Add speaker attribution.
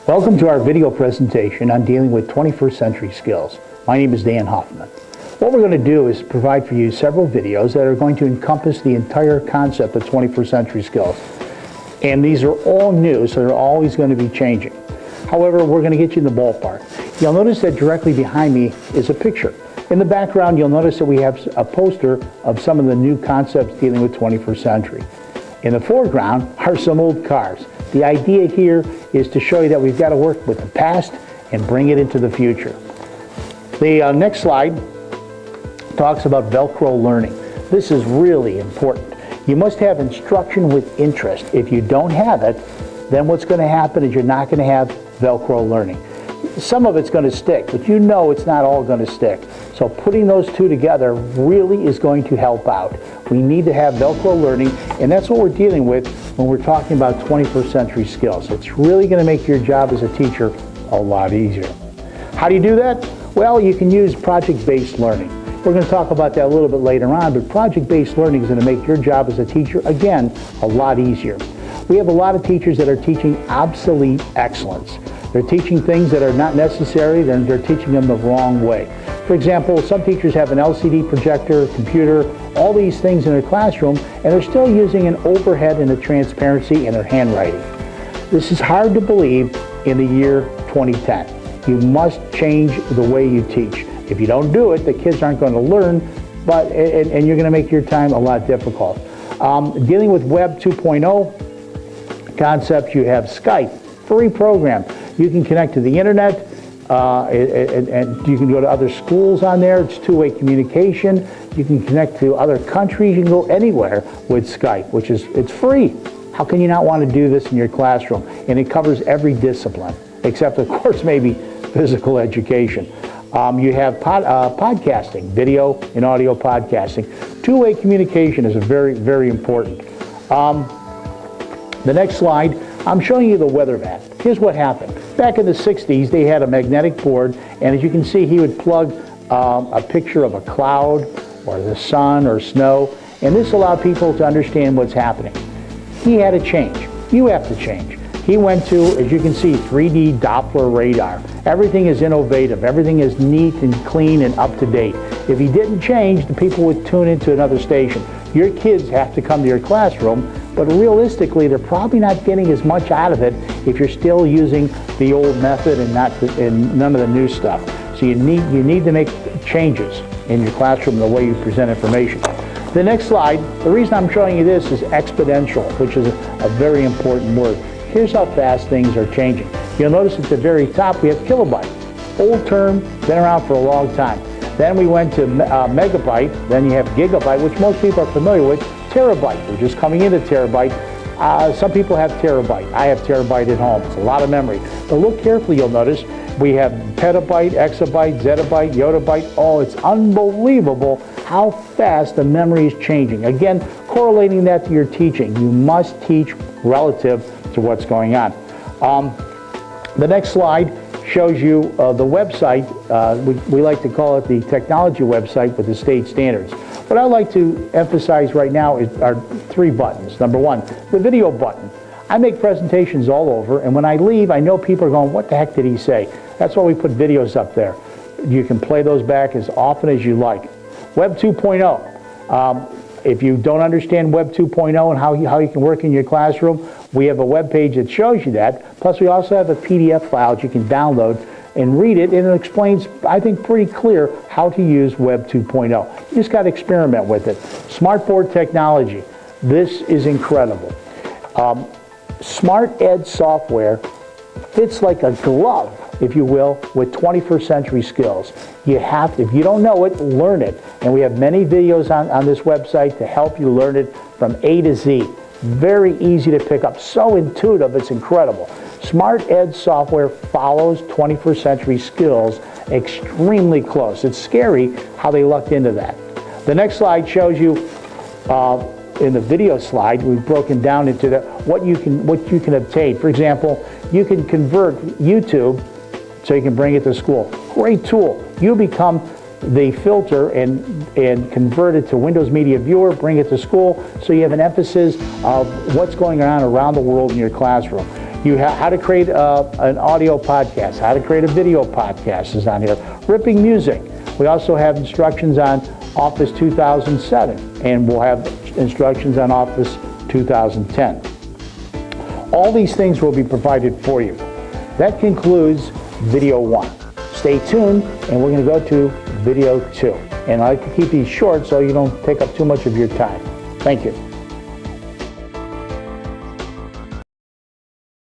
Speaker 1: Welcome to our video presentation on dealing with 21st century skills. My name is Dan Hoffman. What we're going to do is provide for you several videos that are going to encompass the entire concept of 21st century skills. And these are all new, so they're always going to be changing. However, we're going to get you in the ballpark. You'll notice that directly behind me is a picture. In the background, you'll notice that we have a poster of some of the new concepts dealing with 21st century. In the foreground are some old cars. The idea here is to show you that we've got to work with the past and bring it into the future. The next slide talks about Velcro Learning. This is really important. You must have instruction with interest. If you don't have it, then what's going to happen is you're not going to have Velcro Learning. Some of it's going to stick, but you know it's not all going to stick. So putting those two together really is going to help out. We need to have Velcro Learning, and that's what we're dealing with when we're talking about 21st century skills. It's really going to make your job as a teacher a lot easier. How do you do that? Well, you can use project-based learning. We're going to talk about that a little bit later on, but project-based learning is going to make your job as a teacher, again, a lot easier. We have a lot of teachers that are teaching obsolete excellence. They're teaching things that are not necessary, then they're teaching them the wrong way. For example, some teachers have an LCD projector, computer, all these things in their classroom, and they're still using an overhead and a transparency in their handwriting. This is hard to believe in the year 2010. You must change the way you teach. If you don't do it, the kids aren't going to learn, and you're going to make your time a lot difficult. Dealing with Web 2.0 concepts, you have Skype, free program. You can connect to the internet, and you can go to other schools on there. It's two-way communication. You can connect to other countries. You can go anywhere with Skype, it's free. How can you not want to do this in your classroom? And it covers every discipline, except of course maybe physical education. You have podcasting, video and audio podcasting. Two-way communication is very, very important. The next slide, I'm showing you the weather map. Here's what happened. Back in the 60s, they had a magnetic board, and as you can see, he would plug a picture of a cloud or the sun or snow, and this allowed people to understand what's happening. He had to change. You have to change. He went to, as you can see, 3D Doppler radar. Everything is innovative. Everything is neat and clean and up to date. If he didn't change, the people would tune into another station. Your kids have to come to your classroom, but realistically, they're probably not getting as much out of it if you're still using the old method and none of the new stuff. So you need to make changes in your classroom, the way you present information. The next slide, the reason I'm showing you this is exponential, which is a very important word. Here's how fast things are changing. You'll notice at the very top we have kilobyte. Old term, been around for a long time. Then we went to megabyte, then you have gigabyte, which most people are familiar with. Terabyte, we're just coming into terabyte. Some people have terabyte. I have terabyte at home. It's a lot of memory. But look carefully, you'll notice we have petabyte, exabyte, zettabyte, yottabyte. Oh, it's unbelievable how fast the memory is changing. Again, correlating that to your teaching. You must teach relative to what's going on. The next slide shows you the website. We like to call it the technology website with the state standards. What I like to emphasize right now are three buttons. Number one, the video button. I make presentations all over, and when I leave, I know people are going, what the heck did he say? That's why we put videos up there. You can play those back as often as you like. Web 2.0. If you don't understand Web 2.0 and how you can work in your classroom, we have a web page that shows you that. Plus, we also have a PDF file that you can download and read it, and it explains, I think, pretty clear how to use Web 2.0. You just got to experiment with it. Smartboard technology. This is incredible. Smart Ed software fits like a glove, if you will, with 21st century skills. You have to, if you don't know it, learn it. And we have many videos on this website to help you learn it from A to Z. Very easy to pick up, so intuitive, it's incredible. Smart Ed software follows 21st century skills extremely close. It's scary how they lucked into that. The next slide shows you, in the video slide, we've broken down into what you can obtain. For example, you can convert YouTube so you can bring it to school. Great tool. You become the filter and convert it to Windows Media Viewer, bring it to school, so you have an emphasis of what's going on around the world in your classroom. How to create an audio podcast, how to create a video podcast is on here. Ripping music. We also have instructions on Office 2007, and we'll have instructions on Office 2010. All these things will be provided for you. That concludes video 1. Stay tuned, and we're going to go to video 2. And I like to keep these short so you don't take up too much of your time. Thank you.